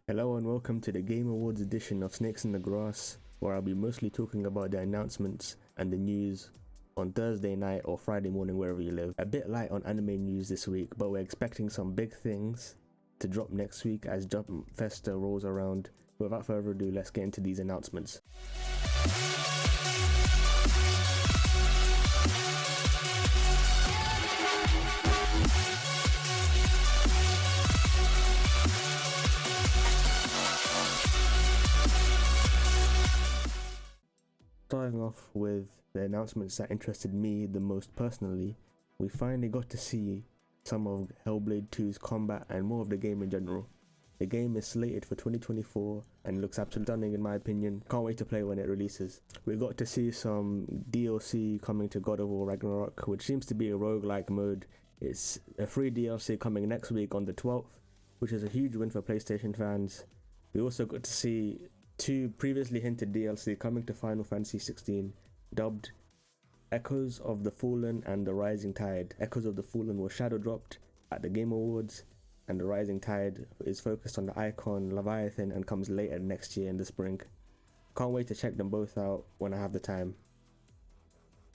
Hello and welcome to the Game Awards edition of Snakes in the Grass, where I'll be mostly talking about the announcements and the news on Thursday night or Friday morning wherever you live. A bit light on anime news this week, but we're expecting some big things to drop next week as Jump Festa rolls around. Without further ado, let's get into these announcements. Starting off with the announcements that interested me the most personally, we finally got to see some of Hellblade 2's combat and more of the game in general. The game is slated for 2024 and looks absolutely stunning in my opinion. Can't wait to play when it releases. We got to see some DLC coming to God of War Ragnarok, which seems to be a roguelike mode. It's a free DLC coming next week on the 12th, which is a huge win for PlayStation fans. We also got to see two previously hinted DLC coming to Final Fantasy 16, dubbed Echoes of the Fallen and the Rising Tide. Echoes of the Fallen was shadow dropped at the Game Awards, and the Rising Tide is focused on the icon Leviathan and comes later next year in the spring. Can't wait to check them both out when I have the time.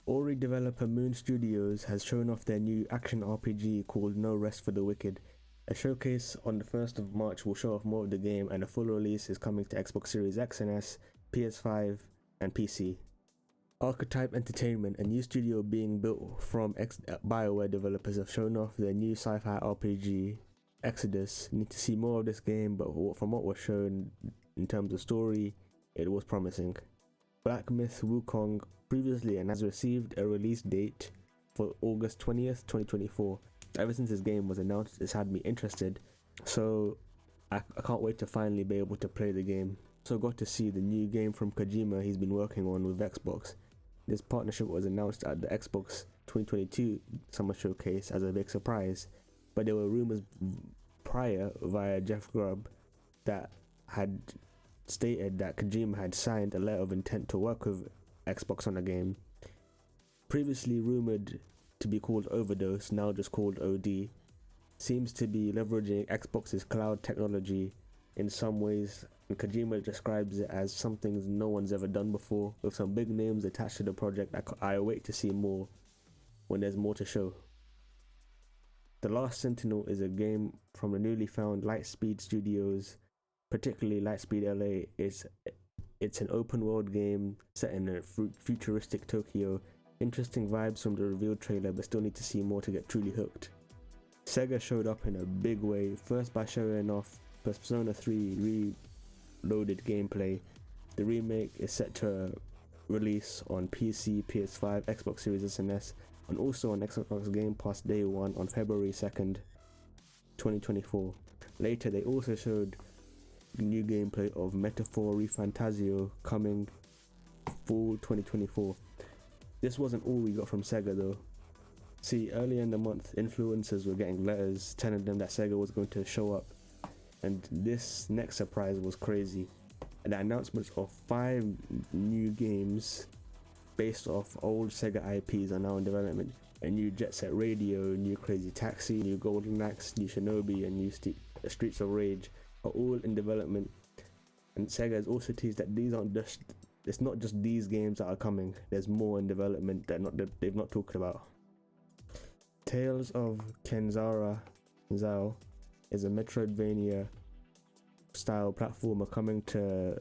Ori developer Moon Studios has shown off their new action RPG called No Rest for the Wicked. A showcase on the 1st of March will show off more of the game, and a full release is coming to Xbox Series X and S, PS5 and PC. Archetype Entertainment, a new studio being built from BioWare developers, have shown off their new sci-fi RPG, Exodus. Need to see more of this game, but from what was shown in terms of story, it was promising. Black Myth Wukong previously and has received a release date for August 20th, 2024. Ever since this game was announced, it's had me interested, so I can't wait to finally be able to play the game. So got to see the new game from Kojima he's been working on with Xbox. This partnership was announced at the Xbox 2022 Summer Showcase as a big surprise, but there were rumors prior via Jeff Grubb that had stated that Kojima had signed a letter of intent to work with Xbox on the game. Previously rumored to be called Overdose, now just called OD, seems to be leveraging Xbox's cloud technology in some ways, and Kojima describes it as something no one's ever done before, with some big names attached to the project. I await to see more when there's more to show. The Last Sentinel is a game from the newly found Lightspeed Studios, particularly Lightspeed LA. It's an open world game set in a futuristic Tokyo. Interesting vibes from the revealed trailer, but still need to see more to get truly hooked. Sega showed up in a big way, first by showing off Persona 3 Reloaded gameplay. The remake is set to release on PC, PS5, Xbox Series S and S, and also on Xbox Game Pass Day 1 on February 2nd, 2024. Later they also showed new gameplay of Metaphor Refantasio coming fall 2024. This wasn't all we got from Sega though. See, earlier in the month, influencers were getting letters telling them that Sega was going to show up, and this next surprise was crazy. And the announcements of 5 new games based off old Sega IPs are now in development. A new Jet Set Radio, new Crazy Taxi, new Golden Axe, new Shinobi, and new Streets of Rage are all in development. And Sega has also teased that it's not just these games that are coming, there's more in development that they've not talked about. Tales of Kenzara Zao is a Metroidvania style platformer coming to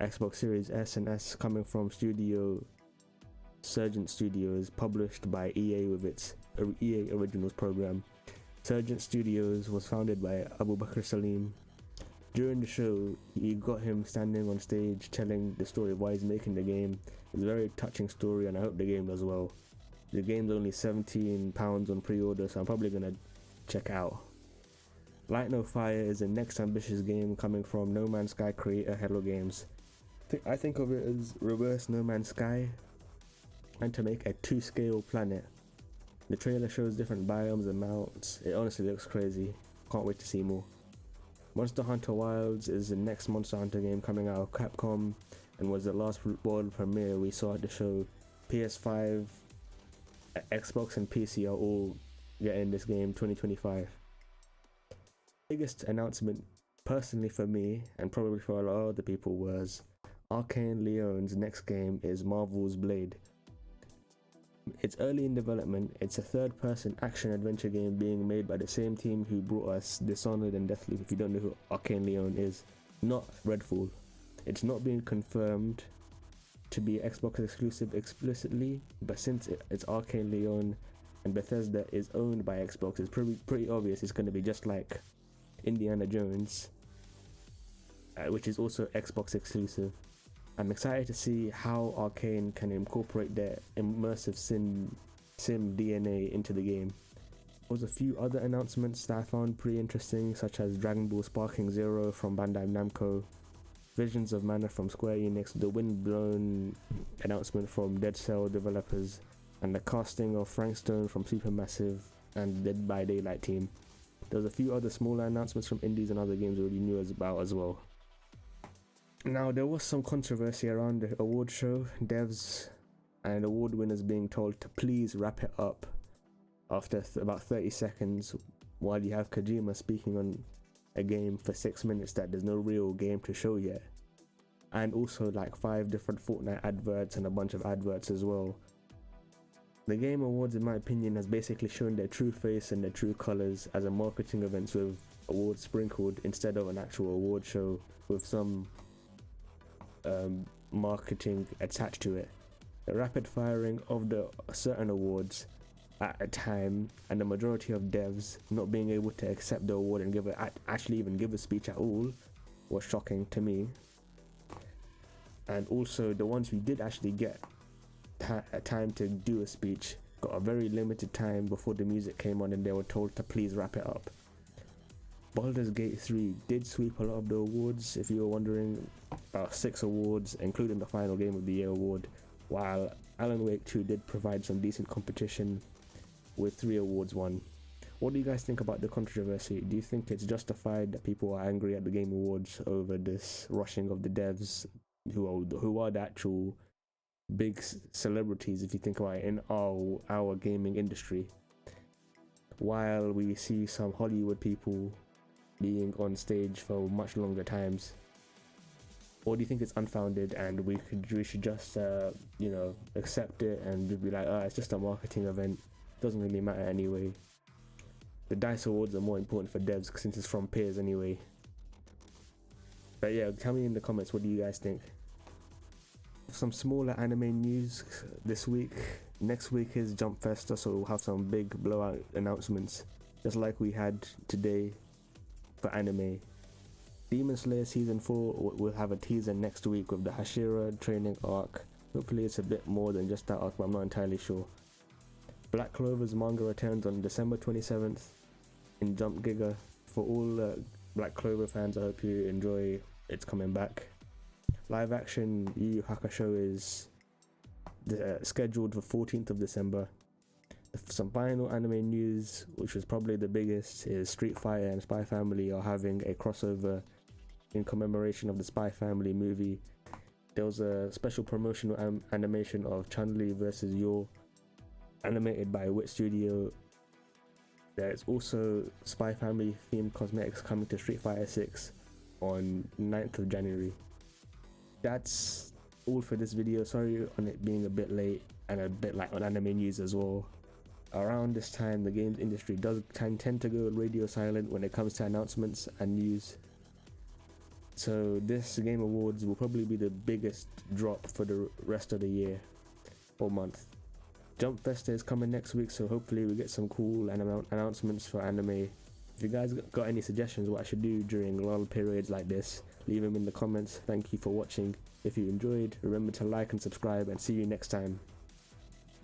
Xbox Series S and S, coming from studio Surgent Studios, published by EA with its EA Originals program. Surgent Studios was founded by Abu Bakr Salim. During the show, you got him standing on stage telling the story of why he's making the game. It's a very touching story, and I hope the game does well. The game's only £17 on pre-order, so I'm probably gonna check out. Light No Fire is the next ambitious game coming from No Man's Sky creator Hello Games. I think of it as reverse No Man's Sky, and to make a 2-scale planet. The trailer shows different biomes and mounts. It honestly looks crazy. Can't wait to see more. Monster Hunter Wilds is the next Monster Hunter game coming out of Capcom, and was the last world premiere we saw at the show. PS5, Xbox and PC are all getting this game 2025. Biggest announcement personally for me, and probably for a lot of other people, was Arcane Leon's next game is Marvel's Blade. It's early in development. It's a third-person action-adventure game being made by the same team who brought us Dishonored and Deathloop. If you don't know who Arcane Leon is, not Redfall. It's not being confirmed to be Xbox exclusive explicitly, but since it's Arcane Leon and Bethesda is owned by Xbox, it's pretty obvious it's going to be just like Indiana Jones, which is also Xbox exclusive. I'm excited to see how Arcane can incorporate their immersive sim DNA into the game. There was a few other announcements that I found pretty interesting, such as Dragon Ball Sparking Zero from Bandai Namco, Visions of Mana from Square Enix, the Windblown announcement from Dead Cell developers, and the casting of Frank Stone from Supermassive and Dead by Daylight team. There was a few other smaller announcements from indies and other games we already knew about as well. Now, there was some controversy around the award show, devs and award winners being told to please wrap it up after about 30 seconds, while you have Kojima speaking on a game for 6 minutes that there's no real game to show yet. And also like 5 different Fortnite adverts and a bunch of adverts as well. The Game Awards, in my opinion, has basically shown their true face and their true colours as a marketing event with awards sprinkled instead of an actual award show with some marketing attached to it. The rapid firing of the certain awards at a time, and the majority of devs not being able to accept the award and actually even give a speech at all, was shocking to me. And also the ones who did actually get time to do a speech got a very limited time before the music came on and they were told to please wrap it up. Baldur's Gate 3 did sweep a lot of the awards, if you were wondering, 6 awards including the Final Game of the Year award, while Alan Wake 2 did provide some decent competition with 3 awards won. What do you guys think about the controversy? Do you think it's justified that people are angry at the Game Awards over this rushing of the devs who are the actual big celebrities, if you think about it, in our gaming industry, while we see some Hollywood people being on stage for much longer times? Or do you think it's unfounded and we should just accept it and be like, it's just a marketing event, doesn't really matter anyway? The DICE Awards are more important for devs since it's from peers anyway. But yeah, tell me in the comments, what do you guys think? Some smaller anime news this week. Next week is Jump Festa, so we'll have some big blowout announcements, just like we had today for anime. Demon Slayer Season 4 will have a teaser next week with the Hashira training arc. Hopefully it's a bit more than just that arc, but I'm not entirely sure. Black Clover's manga returns on December 27th in Jump Giga. For all Black Clover fans, I hope you enjoy it's coming back. Live action Yu Yu Hakusho is scheduled for 14th of December. Some final anime news, which was probably the biggest, is Street Fighter and Spy Family are having a crossover in commemoration of the Spy Family movie. There was a special promotional animation of Chun-Li vs. Yor, animated by Wit Studio. There's also Spy Family themed cosmetics coming to Street Fighter 6 on 9th of January. That's all for this video. Sorry on it being a bit late and a bit like on anime news as well. Around this time, the games industry does tend to go radio silent when it comes to announcements and news. So this Game Awards will probably be the biggest drop for the rest of the year or month. Jump Festa is coming next week, so hopefully we get some cool announcements for anime. If you guys got any suggestions what I should do during lull periods like this, leave them in the comments. Thank you for watching. If you enjoyed, remember to like and subscribe, and see you next time.